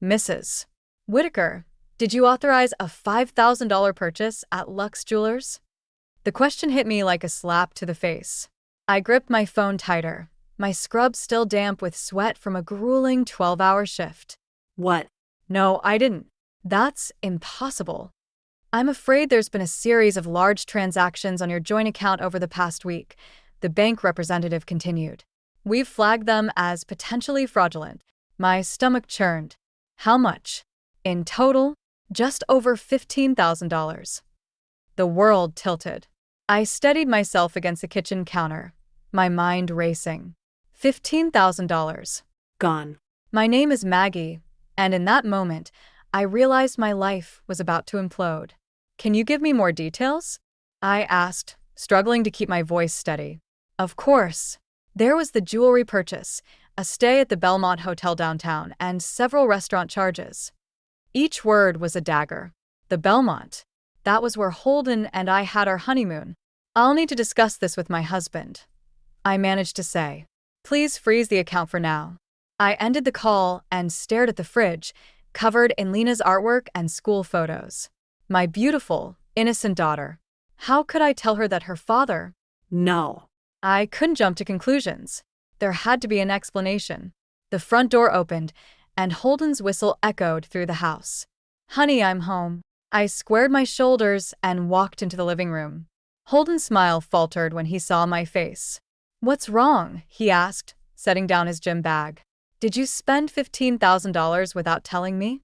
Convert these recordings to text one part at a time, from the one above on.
Mrs. Whitaker, did you authorize a $5,000 purchase at Lux Jewelers? The question hit me like a slap to the face. I gripped my phone tighter, my scrub still damp with sweat from a grueling 12-hour shift. What? No, I didn't. That's impossible. I'm afraid there's been a series of large transactions on your joint account over the past week, the bank representative continued. We've flagged them as potentially fraudulent. My stomach churned. How much? In total, just over $15,000. The world tilted. I steadied myself against the kitchen counter, my mind racing. $15,000. Gone. My name is Maggie, and in that moment, I realized my life was about to implode. Can you give me more details? I asked, struggling to keep my voice steady. Of course. There was the jewelry purchase, a stay at the Belmont Hotel downtown, and several restaurant charges. Each word was a dagger. The Belmont. That was where Holden and I had our honeymoon. I'll need to discuss this with my husband, I managed to say. Please freeze the account for now. I ended the call and stared at the fridge, covered in Lena's artwork and school photos. My beautiful, innocent daughter. How could I tell her that her father? No. I couldn't jump to conclusions. There had to be an explanation. The front door opened, and Holden's whistle echoed through the house. Honey, I'm home. I squared my shoulders and walked into the living room. Holden's smile faltered when he saw my face. What's wrong? He asked, setting down his gym bag. Did you spend $15,000 without telling me?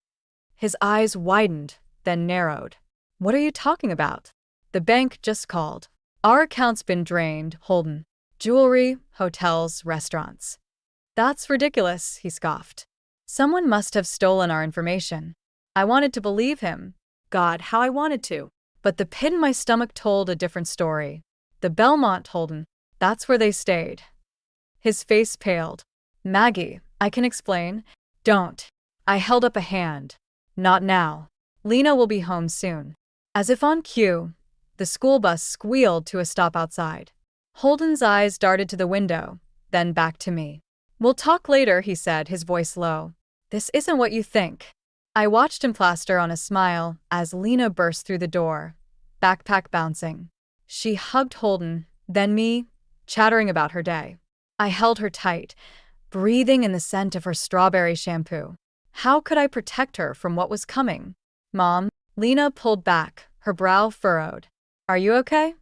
His eyes widened, then narrowed. What are you talking about? The bank just called. Our account's been drained, Holden. Jewelry, hotels, restaurants. That's ridiculous, he scoffed. Someone must have stolen our information. I wanted to believe him. God, how I wanted to. But the pit in my stomach told a different story. The Belmont, Holden. That's where they stayed. His face paled. Maggie, I can explain. Don't. I held up a hand. Not now. Lena will be home soon. As if on cue, the school bus squealed to a stop outside. Holden's eyes darted to the window, then back to me. We'll talk later, he said, his voice low. This isn't what you think. I watched him plaster on a smile as Lena burst through the door, backpack bouncing. She hugged Holden, then me, chattering about her day. I held her tight, breathing in the scent of her strawberry shampoo. How could I protect her from what was coming? Mom, Lena pulled back, her brow furrowed. Are you okay?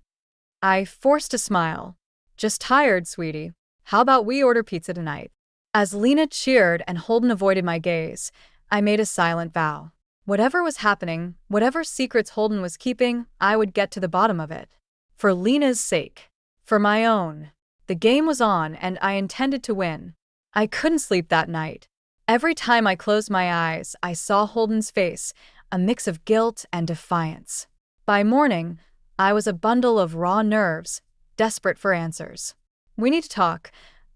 I forced a smile. Just tired, sweetie. How about we order pizza tonight? As Lena cheered and Holden avoided my gaze, I made a silent vow. Whatever was happening, whatever secrets Holden was keeping, I would get to the bottom of it. For Lena's sake. For my own. The game was on and I intended to win. I couldn't sleep that night. Every time I closed my eyes, I saw Holden's face, a mix of guilt and defiance. By morning, I was a bundle of raw nerves, desperate for answers. We need to talk,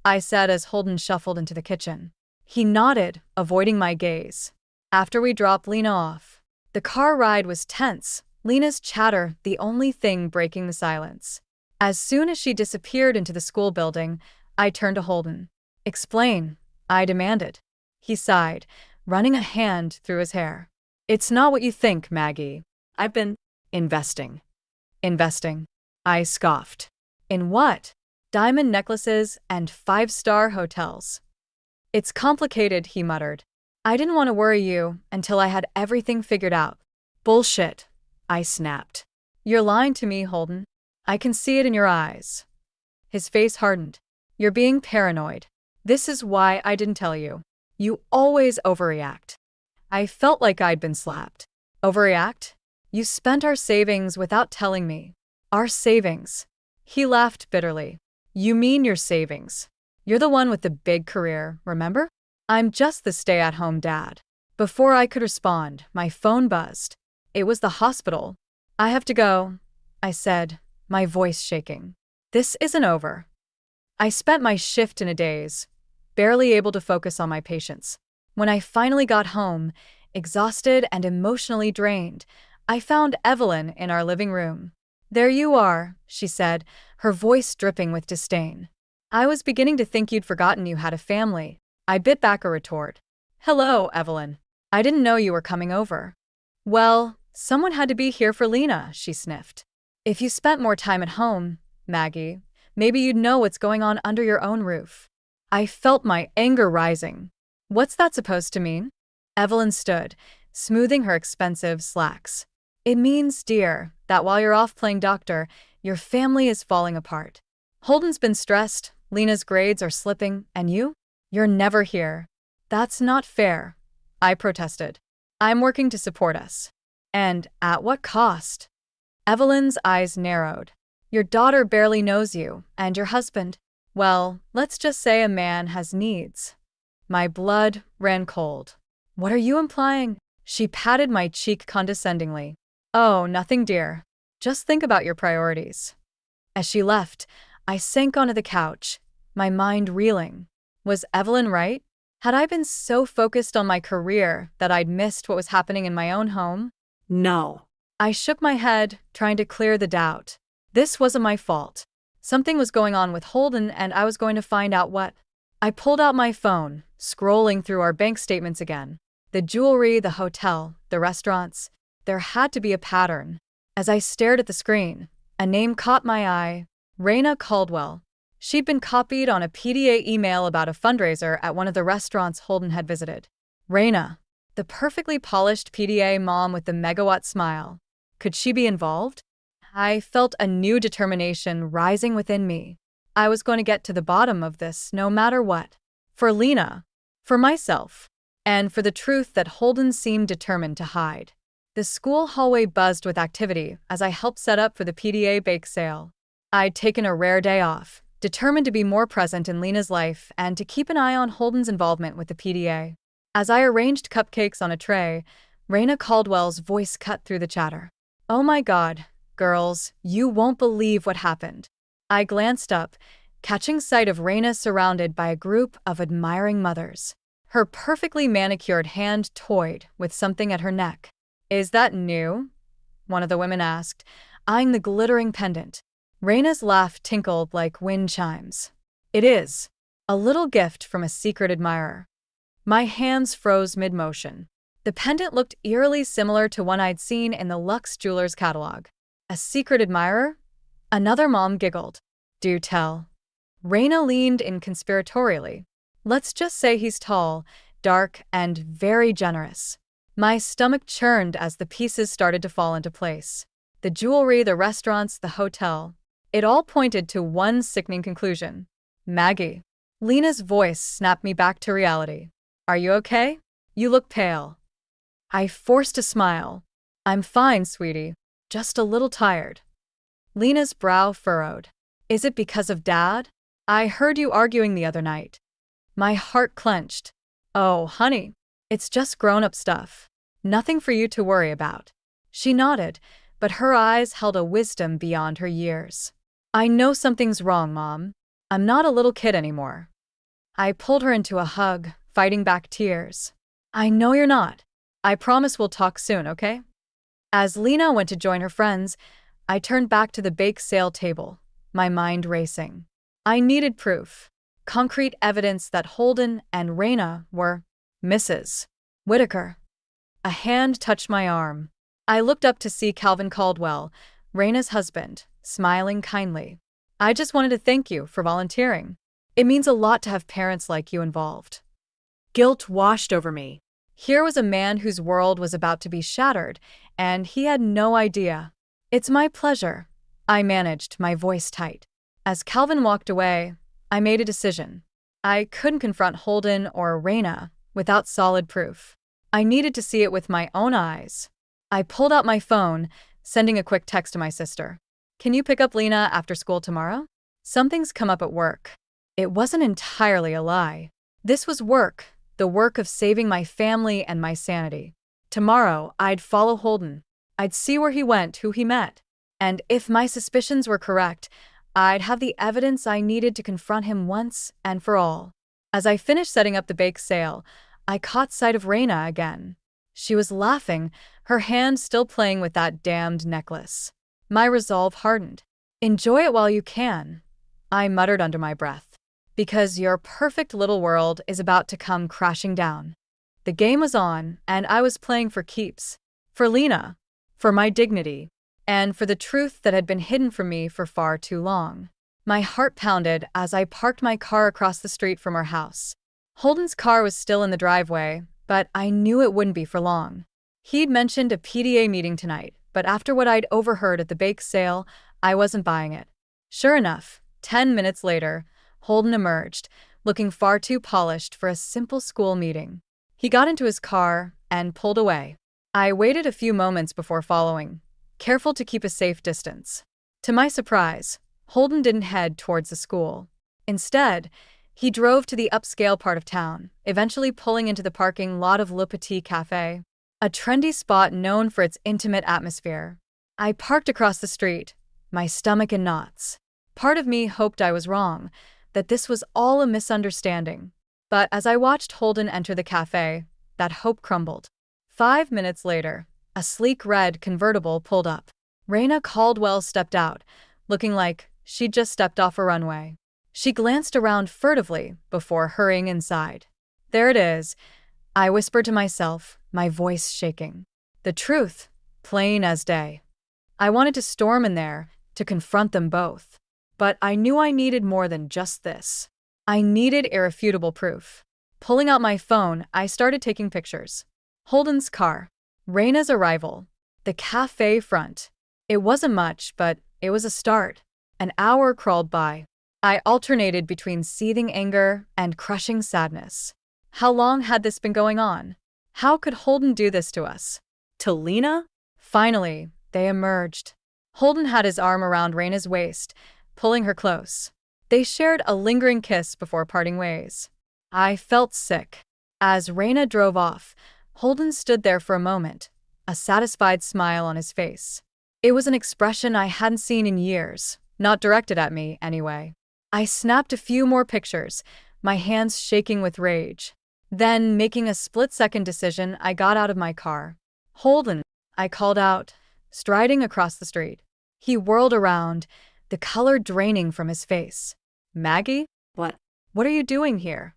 I said as Holden shuffled into the kitchen. He nodded, avoiding my gaze. After we dropped Lena off, the car ride was tense, Lena's chatter the only thing breaking the silence. As soon as she disappeared into the school building, I turned to Holden. Explain, I demanded. He sighed, running a hand through his hair. It's not what you think, Maggie. I've been investing. Investing? I scoffed. In what? Diamond necklaces and five-star hotels. It's complicated, he muttered. I didn't want to worry you until I had everything figured out. Bullshit, I snapped. You're lying to me, Holden. I can see it in your eyes. His face hardened. You're being paranoid. This is why I didn't tell you. You always overreact. I felt like I'd been slapped. Overreact? You spent our savings without telling me. Our savings. He laughed bitterly. You mean your savings. You're the one with the big career, remember? I'm just the stay-at-home dad. Before I could respond, my phone buzzed. It was the hospital. I have to go, I said, my voice shaking. This isn't over. I spent my shift in a daze, barely able to focus on my patients. When I finally got home, exhausted and emotionally drained, I found Evelyn in our living room. There you are, she said, her voice dripping with disdain. I was beginning to think you'd forgotten you had a family. I bit back a retort. Hello, Evelyn. I didn't know you were coming over. Well, someone had to be here for Lena, she sniffed. If you spent more time at home, Maggie, maybe you'd know what's going on under your own roof. I felt my anger rising. What's that supposed to mean? Evelyn stood, smoothing her expensive slacks. It means, dear, that while you're off playing doctor, your family is falling apart. Holden's been stressed, Lena's grades are slipping, and you? You're never here. That's not fair, I protested. I'm working to support us. And at what cost? Evelyn's eyes narrowed. Your daughter barely knows you, and your husband. Well, let's just say a man has needs. My blood ran cold. What are you implying? She patted my cheek condescendingly. Oh, nothing, dear. Just think about your priorities. As she left, I sank onto the couch, my mind reeling. Was Evelyn right? Had I been so focused on my career that I'd missed what was happening in my own home? No. I shook my head, trying to clear the doubt. This wasn't my fault. Something was going on with Holden, and I was going to find out what. I pulled out my phone, scrolling through our bank statements again. The jewelry, the hotel, the restaurants. There had to be a pattern. As I stared at the screen, a name caught my eye. Raina Caldwell. She'd been copied on a PDA email about a fundraiser at one of the restaurants Holden had visited. Raina, the perfectly polished PDA mom with the megawatt smile. Could she be involved? I felt a new determination rising within me. I was going to get to the bottom of this no matter what. For Lena, for myself, and for the truth that Holden seemed determined to hide. The school hallway buzzed with activity as I helped set up for the PDA bake sale. I'd taken a rare day off, determined to be more present in Lena's life and to keep an eye on Holden's involvement with the PDA. As I arranged cupcakes on a tray, Raina Caldwell's voice cut through the chatter. Oh my God, girls, you won't believe what happened. I glanced up, catching sight of Raina surrounded by a group of admiring mothers. Her perfectly manicured hand toyed with something at her neck. Is that new? One of the women asked, eyeing the glittering pendant. Raina's laugh tinkled like wind chimes. It is. A little gift from a secret admirer. My hands froze mid-motion. The pendant looked eerily similar to one I'd seen in the Lux Jewelers catalog. A secret admirer? Another mom giggled. Do tell. Raina leaned in conspiratorially. Let's just say he's tall, dark, and very generous. My stomach churned as the pieces started to fall into place. The jewelry, the restaurants, the hotel. It all pointed to one sickening conclusion. Maggie. Lena's voice snapped me back to reality. Are you okay? You look pale. I forced a smile. I'm fine, sweetie. Just a little tired. Lena's brow furrowed. Is it because of Dad? I heard you arguing the other night. My heart clenched. Oh, honey. It's just grown-up stuff. Nothing for you to worry about. She nodded, but her eyes held a wisdom beyond her years. I know something's wrong, Mom. I'm not a little kid anymore. I pulled her into a hug, fighting back tears. I know you're not. I promise we'll talk soon, okay? As Lena went to join her friends, I turned back to the bake sale table, my mind racing. I needed proof. Concrete evidence that Holden and Raina were Mrs. Whitaker. A hand touched my arm. I looked up to see Calvin Caldwell, Raina's husband, smiling kindly. I just wanted to thank you for volunteering. It means a lot to have parents like you involved. Guilt washed over me. Here was a man whose world was about to be shattered, and he had no idea. It's my pleasure. I managed, my voice tight. As Calvin walked away, I made a decision. I couldn't confront Holden or Raina without solid proof. I needed to see it with my own eyes. I pulled out my phone, sending a quick text to my sister. Can you pick up Lena after school tomorrow? Something's come up at work. It wasn't entirely a lie. This was work, the work of saving my family and my sanity. Tomorrow, I'd follow Holden. I'd see where he went, who he met. And if my suspicions were correct, I'd have the evidence I needed to confront him once and for all. As I finished setting up the bake sale, I caught sight of Raina again. She was laughing, her hand still playing with that damned necklace. My resolve hardened. Enjoy it while you can, I muttered under my breath. Because your perfect little world is about to come crashing down. The game was on, and I was playing for keeps. For Lena. For my dignity. And for the truth that had been hidden from me for far too long. My heart pounded as I parked my car across the street from our house. Holden's car was still in the driveway, but I knew it wouldn't be for long. He'd mentioned a PDA meeting tonight, but after what I'd overheard at the bake sale, I wasn't buying it. Sure enough, 10 minutes later, Holden emerged, looking far too polished for a simple school meeting. He got into his car and pulled away. I waited a few moments before following, careful to keep a safe distance. To my surprise, Holden didn't head towards the school. Instead, he drove to the upscale part of town, eventually pulling into the parking lot of Le Petit Café, a trendy spot known for its intimate atmosphere. I parked across the street, my stomach in knots. Part of me hoped I was wrong, that this was all a misunderstanding. But as I watched Holden enter the cafe, that hope crumbled. 5 minutes later, a sleek red convertible pulled up. Raina Caldwell stepped out, looking like she'd just stepped off a runway. She glanced around furtively before hurrying inside. There it is, I whispered to myself, my voice shaking. The truth, plain as day. I wanted to storm in there, to confront them both. But I knew I needed more than just this. I needed irrefutable proof. Pulling out my phone, I started taking pictures. Holden's car. Raina's arrival. The cafe front. It wasn't much, but it was a start. An hour crawled by. I alternated between seething anger and crushing sadness. How long had this been going on? How could Holden do this to us? To Lena? Finally, they emerged. Holden had his arm around Raina's waist, pulling her close. They shared a lingering kiss before parting ways. I felt sick. As Raina drove off, Holden stood there for a moment, a satisfied smile on his face. It was an expression I hadn't seen in years, not directed at me, anyway. I snapped a few more pictures, my hands shaking with rage. Then, making a split-second decision, I got out of my car. Holden, I called out, striding across the street. He whirled around, the color draining from his face. Maggie? What are you doing here?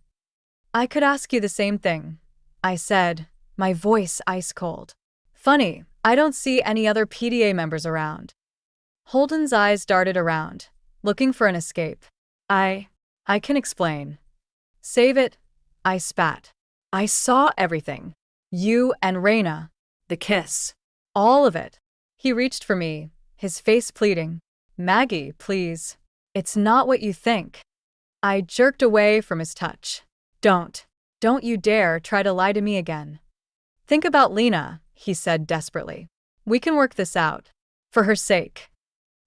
I could ask you the same thing, I said, my voice ice-cold. Funny, I don't see any other PDA members around. Holden's eyes darted around, looking for an escape. I can explain. Save it, I spat. I saw everything. You and Raina. The kiss. All of it. He reached for me, his face pleading. Maggie, please. It's not what you think. I jerked away from his touch. Don't you dare try to lie to me again. Think about Lena, he said desperately. We can work this out. For her sake.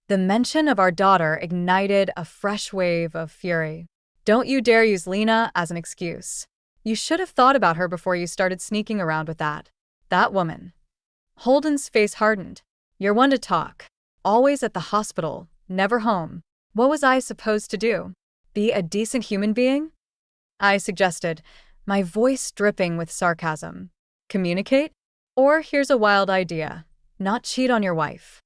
The mention of our daughter ignited a fresh wave of fury. Don't you dare use Lena as an excuse. You should have thought about her before you started sneaking around with that woman. Holden's face hardened. You're one to talk. Always at the hospital, never home. What was I supposed to do? Be a decent human being? I suggested, my voice dripping with sarcasm. Communicate? Or here's a wild idea. Not cheat on your wife.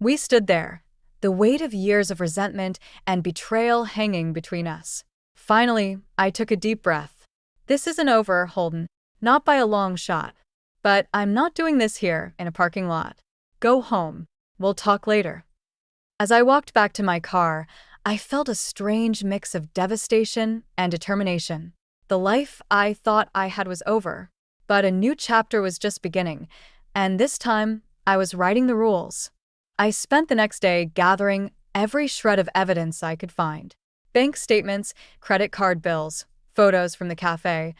We stood there, the weight of years of resentment and betrayal hanging between us. Finally, I took a deep breath. This isn't over, Holden. Not by a long shot. But I'm not doing this here, in a parking lot. Go home. We'll talk later. As I walked back to my car, I felt a strange mix of devastation and determination. The life I thought I had was over, but a new chapter was just beginning, and this time, I was writing the rules. I spent the next day gathering every shred of evidence I could find. Bank statements, credit card bills, photos from the cafe.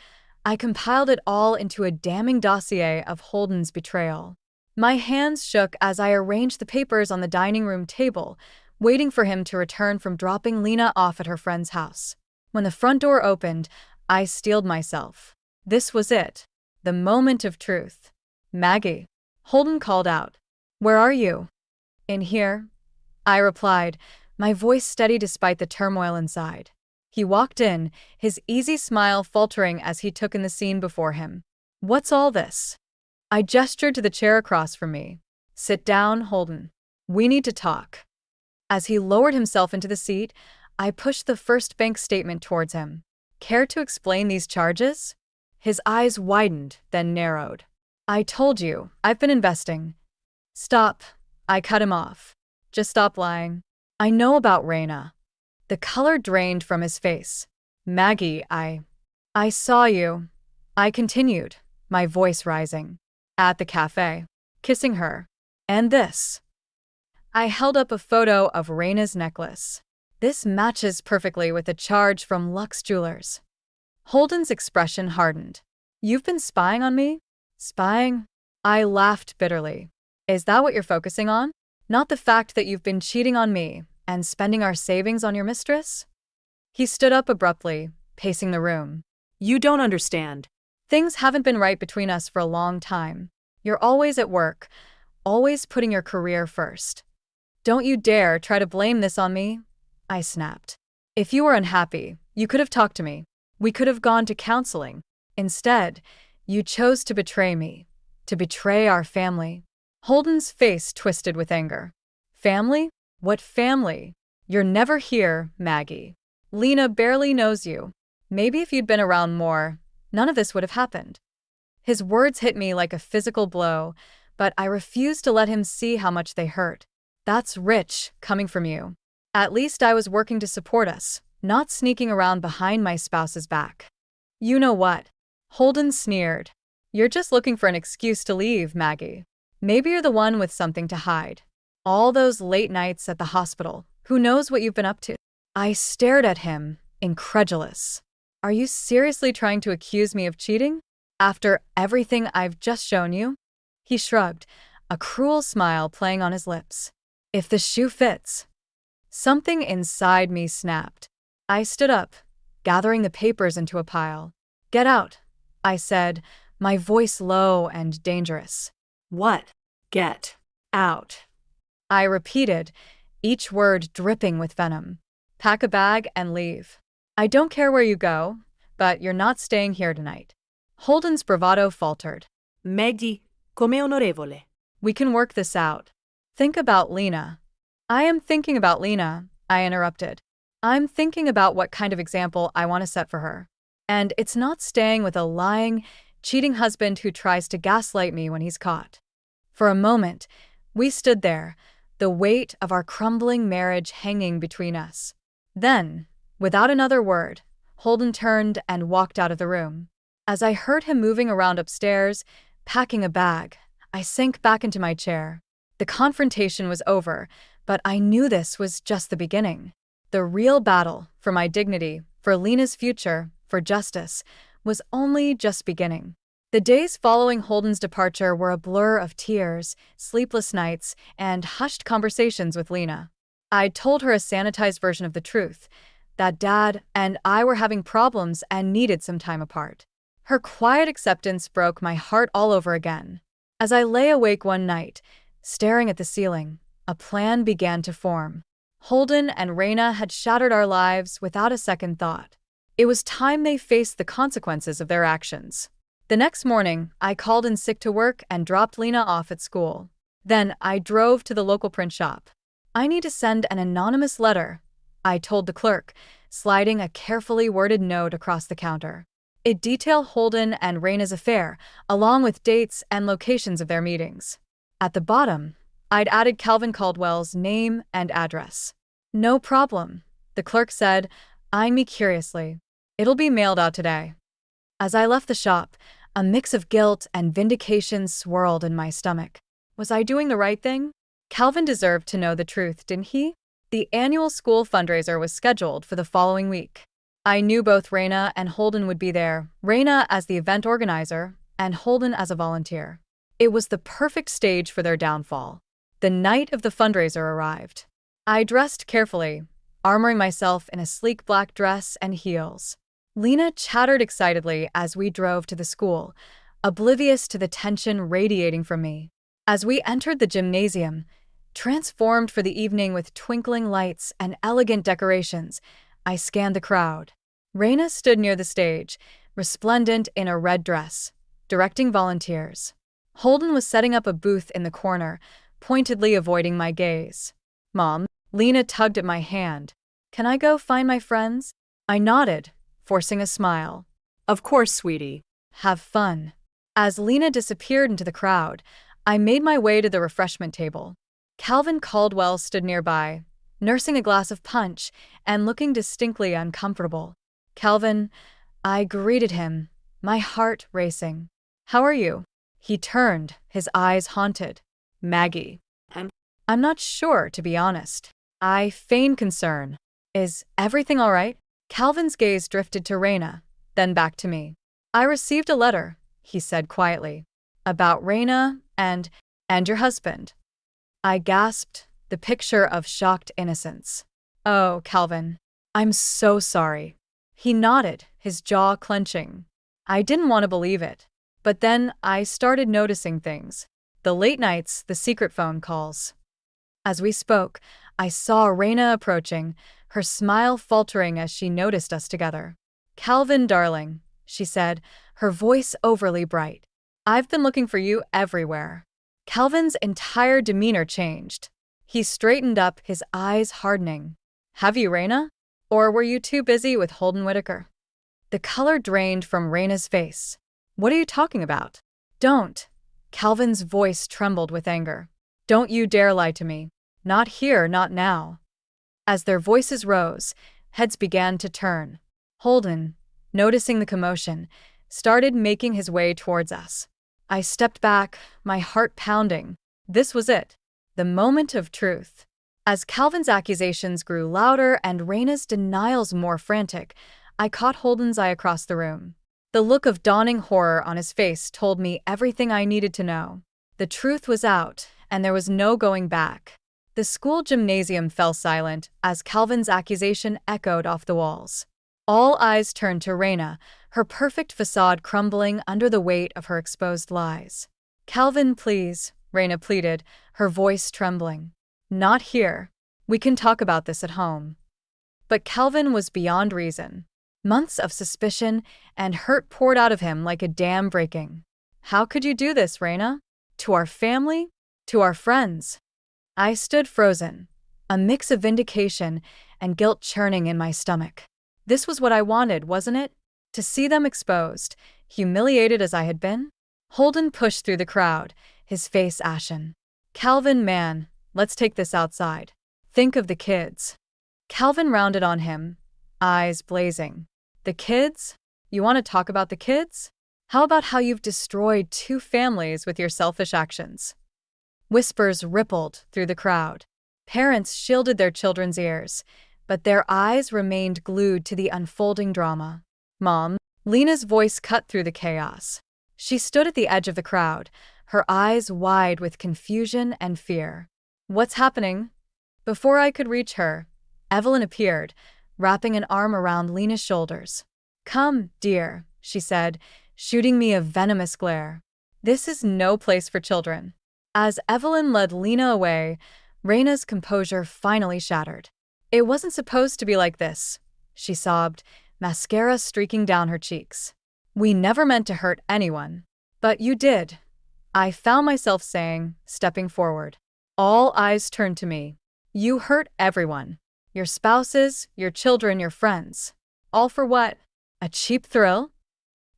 I compiled it all into a damning dossier of Holden's betrayal. My hands shook as I arranged the papers on the dining room table, waiting for him to return from dropping Lena off at her friend's house. When the front door opened, I steeled myself. This was it. The moment of truth. Maggie. Holden called out. Where are you? In here. I replied, my voice steady despite the turmoil inside. He walked in, his easy smile faltering as he took in the scene before him. What's all this? I gestured to the chair across from me. Sit down, Holden. We need to talk. As he lowered himself into the seat, I pushed the first bank statement towards him. Care to explain these charges? His eyes widened, then narrowed. I told you, I've been investing. Stop. I cut him off. Just stop lying. I know about Reina. The color drained from his face. Maggie, I saw you. I continued, my voice rising. At the cafe. Kissing her. And this. I held up a photo of Reina's necklace. This matches perfectly with the charge from Lux Jewelers. Holden's expression hardened. You've been spying on me? Spying? I laughed bitterly. Is that what you're focusing on? Not the fact that you've been cheating on me and spending our savings on your mistress? He stood up abruptly, pacing the room. You don't understand. Things haven't been right between us for a long time. You're always at work, always putting your career first. Don't you dare try to blame this on me, I snapped. If you were unhappy, you could have talked to me. We could have gone to counseling. Instead, you chose to betray me, to betray our family. Holden's face twisted with anger. Family? What family? You're never here, Maggie. Lena barely knows you. Maybe if you'd been around more, none of this would have happened. His words hit me like a physical blow, but I refused to let him see how much they hurt. That's rich, coming from you. At least I was working to support us, not sneaking around behind my spouse's back. You know what? Holden sneered. You're just looking for an excuse to leave, Maggie. Maybe you're the one with something to hide. All those late nights at the hospital, who knows what you've been up to? I stared at him, incredulous. Are you seriously trying to accuse me of cheating? After everything I've just shown you? He shrugged, a cruel smile playing on his lips. If the shoe fits. Something inside me snapped. I stood up, gathering the papers into a pile. Get out, I said, my voice low and dangerous. What? Get out. I repeated, each word dripping with venom. Pack a bag and leave. I don't care where you go, but you're not staying here tonight. Holden's bravado faltered. Maggie, come onorevole. We can work this out. Think about Lena. I am thinking about Lena, I interrupted. I'm thinking about what kind of example I want to set for her. And it's not staying with a lying, cheating husband who tries to gaslight me when he's caught. For a moment, we stood there, the weight of our crumbling marriage hanging between us. Then, without another word, Holden turned and walked out of the room. As I heard him moving around upstairs, packing a bag, I sank back into my chair. The confrontation was over, but I knew this was just the beginning. The real battle, for my dignity, for Lena's future, for justice, was only just beginning. The days following Holden's departure were a blur of tears, sleepless nights, and hushed conversations with Lena. I'd told her a sanitized version of the truth, that Dad and I were having problems and needed some time apart. Her quiet acceptance broke my heart all over again. As I lay awake one night, staring at the ceiling, a plan began to form. Holden and Reina had shattered our lives without a second thought. It was time they faced the consequences of their actions. The next morning, I called in sick to work and dropped Lena off at school. Then I drove to the local print shop. I need to send an anonymous letter, I told the clerk, sliding a carefully worded note across the counter. It detailed Holden and Reina's affair, along with dates and locations of their meetings. At the bottom, I'd added Calvin Caldwell's name and address. No problem, the clerk said, eyeing me curiously. It'll be mailed out today. As I left the shop, a mix of guilt and vindication swirled in my stomach. Was I doing the right thing? Calvin deserved to know the truth, didn't he? The annual school fundraiser was scheduled for the following week. I knew both Reina and Holden would be there, Reina as the event organizer, and Holden as a volunteer. It was the perfect stage for their downfall. The night of the fundraiser arrived. I dressed carefully, armoring myself in a sleek black dress and heels. Lena chattered excitedly as we drove to the school, oblivious to the tension radiating from me. As we entered the gymnasium, transformed for the evening with twinkling lights and elegant decorations, I scanned the crowd. Reina stood near the stage, resplendent in a red dress, directing volunteers. Holden was setting up a booth in the corner, pointedly avoiding my gaze. Mom, Lena tugged at my hand. Can I go find my friends? I nodded, forcing a smile. Of course, sweetie. Have fun. As Lena disappeared into the crowd, I made my way to the refreshment table. Calvin Caldwell stood nearby, nursing a glass of punch and looking distinctly uncomfortable. Calvin, I greeted him, my heart racing. How are you? He turned, his eyes haunted. Maggie. I'm not sure, to be honest. I feign concern. Is everything all right? Calvin's gaze drifted to Raina, then back to me. I received a letter, he said quietly. About Raina and your husband. I gasped, the picture of shocked innocence. Oh, Calvin. I'm so sorry. He nodded, his jaw clenching. I didn't want to believe it. But then I started noticing things. The late nights, the secret phone calls. As we spoke, I saw Raina approaching, her smile faltering as she noticed us together. Calvin, darling, she said, her voice overly bright. I've been looking for you everywhere. Calvin's entire demeanor changed. He straightened up, his eyes hardening. Have you, Raina? Or were you too busy with Holden Whitaker? The color drained from Raina's face. What are you talking about? Don't. Calvin's voice trembled with anger. Don't you dare lie to me. Not here, not now. As their voices rose, heads began to turn. Holden, noticing the commotion, started making his way towards us. I stepped back, my heart pounding. This was it. The moment of truth. As Calvin's accusations grew louder and Raina's denials more frantic, I caught Holden's eye across the room. The look of dawning horror on his face told me everything I needed to know. The truth was out, and there was no going back. The school gymnasium fell silent as Calvin's accusation echoed off the walls. All eyes turned to Raina, her perfect facade crumbling under the weight of her exposed lies. Calvin, please, Raina pleaded, her voice trembling. Not here. We can talk about this at home. But Calvin was beyond reason. Months of suspicion and hurt poured out of him like a dam breaking. How could you do this, Raina? To our family? To our friends? I stood frozen, a mix of vindication and guilt churning in my stomach. This was what I wanted, wasn't it? To see them exposed, humiliated as I had been? Holden pushed through the crowd, his face ashen. Calvin, man, let's take this outside. Think of the kids. Calvin rounded on him, eyes blazing. The kids? You want to talk about the kids? How about how you've destroyed 2 families with your selfish actions? Whispers rippled through the crowd. Parents shielded their children's ears, but their eyes remained glued to the unfolding drama. Mom, Lena's voice cut through the chaos. She stood at the edge of the crowd, her eyes wide with confusion and fear. What's happening? Before I could reach her, Evelyn appeared, wrapping an arm around Lena's shoulders. Come, dear, she said, shooting me a venomous glare. This is no place for children. As Evelyn led Lena away, Raina's composure finally shattered. It wasn't supposed to be like this, she sobbed, mascara streaking down her cheeks. We never meant to hurt anyone. But you did. I found myself saying, stepping forward. All eyes turned to me. You hurt everyone. Your spouses, your children, your friends. All for what? A cheap thrill?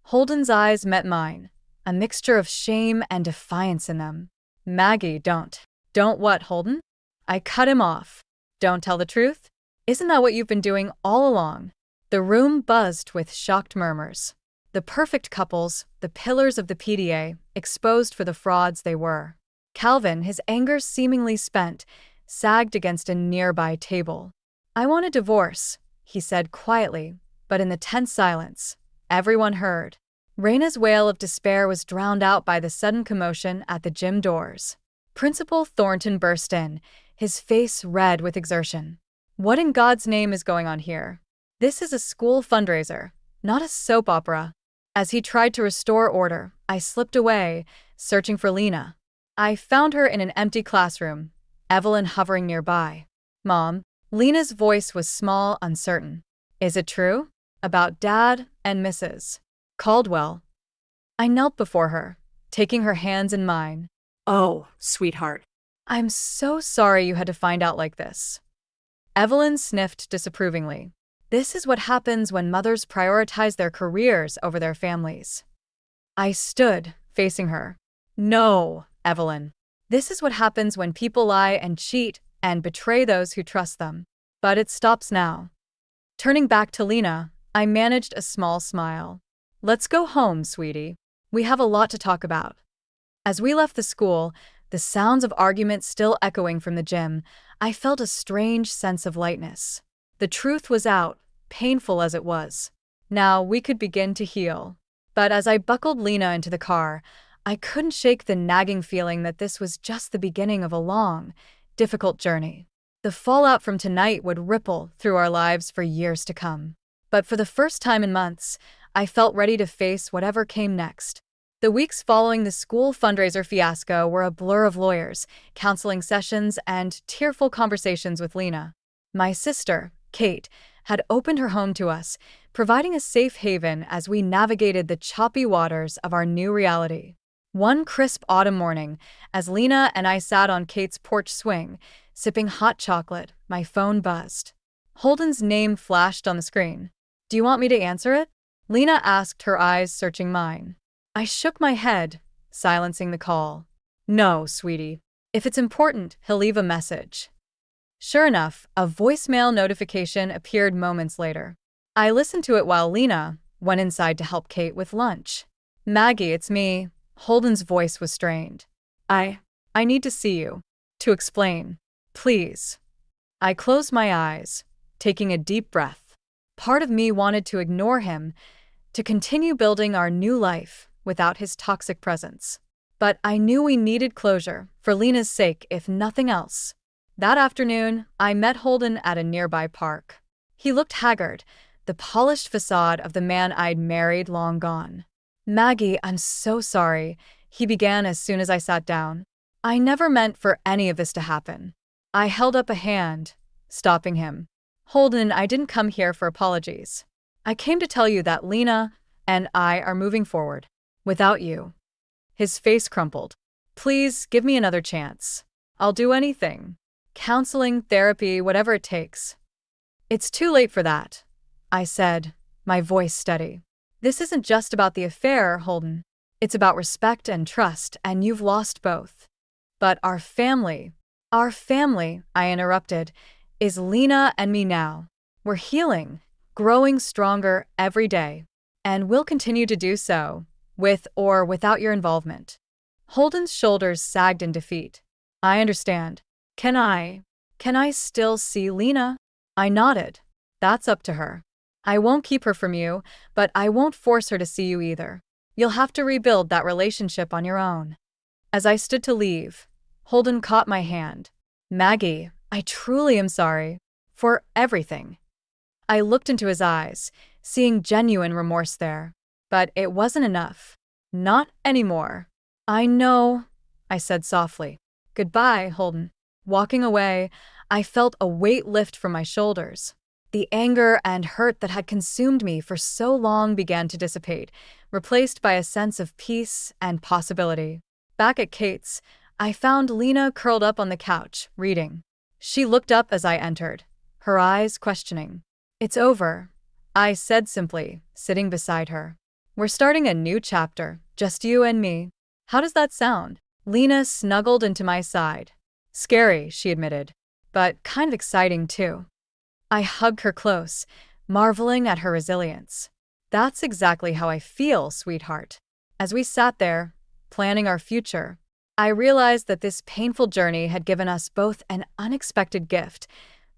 Holden's eyes met mine, a mixture of shame and defiance in them. Maggie, don't. Don't what, Holden? I cut him off. Don't tell the truth? Isn't that what you've been doing all along? The room buzzed with shocked murmurs. The perfect couples, the pillars of the PDA, exposed for the frauds they were. Calvin, his anger seemingly spent, sagged against a nearby table. I want a divorce, he said quietly, but in the tense silence, everyone heard. Raina's wail of despair was drowned out by the sudden commotion at the gym doors. Principal Thornton burst in, his face red with exertion. What in God's name is going on here? This is a school fundraiser, not a soap opera. As he tried to restore order, I slipped away, searching for Lena. I found her in an empty classroom, Evelyn hovering nearby. Mom, Lena's voice was small, uncertain. Is it true? About Dad and Mrs. Caldwell. I knelt before her, taking her hands in mine. Oh, sweetheart. I'm so sorry you had to find out like this. Evelyn sniffed disapprovingly. This is what happens when mothers prioritize their careers over their families. I stood, facing her. No, Evelyn. This is what happens when people lie and cheat and betray those who trust them. But it stops now. Turning back to Lena, I managed a small smile. Let's go home, sweetie. We have a lot to talk about. As we left the school, the sounds of arguments still echoing from the gym, I felt a strange sense of lightness. The truth was out, painful as it was. Now we could begin to heal. But as I buckled Lena into the car, I couldn't shake the nagging feeling that this was just the beginning of a long, difficult journey. The fallout from tonight would ripple through our lives for years to come. But for the first time in months, I felt ready to face whatever came next. The weeks following the school fundraiser fiasco were a blur of lawyers, counseling sessions, and tearful conversations with Lena. My sister, Kate, had opened her home to us, providing a safe haven as we navigated the choppy waters of our new reality. One crisp autumn morning, as Lena and I sat on Kate's porch swing, sipping hot chocolate, my phone buzzed. Holden's name flashed on the screen. "Do you want me to answer it?" Lena asked, her eyes searching mine. I shook my head, silencing the call. "No, sweetie. If it's important, he'll leave a message." Sure enough, a voicemail notification appeared moments later. I listened to it while Lena went inside to help Kate with lunch. "Maggie, it's me." Holden's voice was strained. I need to see you. To explain. Please." I closed my eyes, taking a deep breath. Part of me wanted to ignore him, to continue building our new life without his toxic presence. But I knew we needed closure, for Lena's sake, if nothing else. That afternoon, I met Holden at a nearby park. He looked haggard, the polished facade of the man I'd married long gone. "Maggie, I'm so sorry," he began as soon as I sat down. "I never meant for any of this to happen." I held up a hand, stopping him. "Holden, I didn't come here for apologies. I came to tell you that Lena and I are moving forward. Without you." His face crumpled. "Please, give me another chance. I'll do anything. Counseling, therapy, whatever it takes." "It's too late for that," I said, my voice steady. "This isn't just about the affair, Holden. It's about respect and trust, and you've lost both." "But our family," I interrupted, "is Lena and me now. We're healing, growing stronger every day, and we'll continue to do so, with or without your involvement." Holden's shoulders sagged in defeat. "I understand. Can I still see Lena?" I nodded. "That's up to her. I won't keep her from you, but I won't force her to see you either. You'll have to rebuild that relationship on your own." As I stood to leave, Holden caught my hand. "Maggie, I truly am sorry. For everything." I looked into his eyes, seeing genuine remorse there. But it wasn't enough. Not anymore. "I know," I said softly. "Goodbye, Holden." Walking away, I felt a weight lift from my shoulders. The anger and hurt that had consumed me for so long began to dissipate, replaced by a sense of peace and possibility. Back at Kate's, I found Lena curled up on the couch, reading. She looked up as I entered, her eyes questioning. "It's over," I said simply, sitting beside her. "We're starting a new chapter, just you and me. How does that sound?" Lena snuggled into my side. "Scary," she admitted, "but kind of exciting too." I hugged her close, marveling at her resilience. "That's exactly how I feel, sweetheart." As we sat there, planning our future, I realized that this painful journey had given us both an unexpected gift,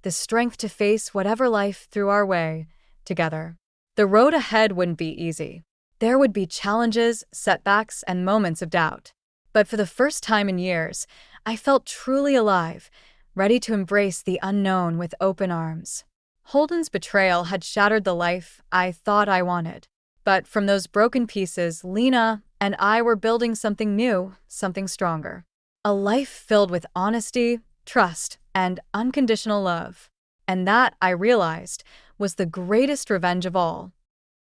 the strength to face whatever life threw our way, together. The road ahead wouldn't be easy. There would be challenges, setbacks, and moments of doubt. But for the first time in years, I felt truly alive, ready to embrace the unknown with open arms. Holden's betrayal had shattered the life I thought I wanted. But from those broken pieces, Lena and I were building something new, something stronger. A life filled with honesty, trust, and unconditional love. And that, I realized, was the greatest revenge of all.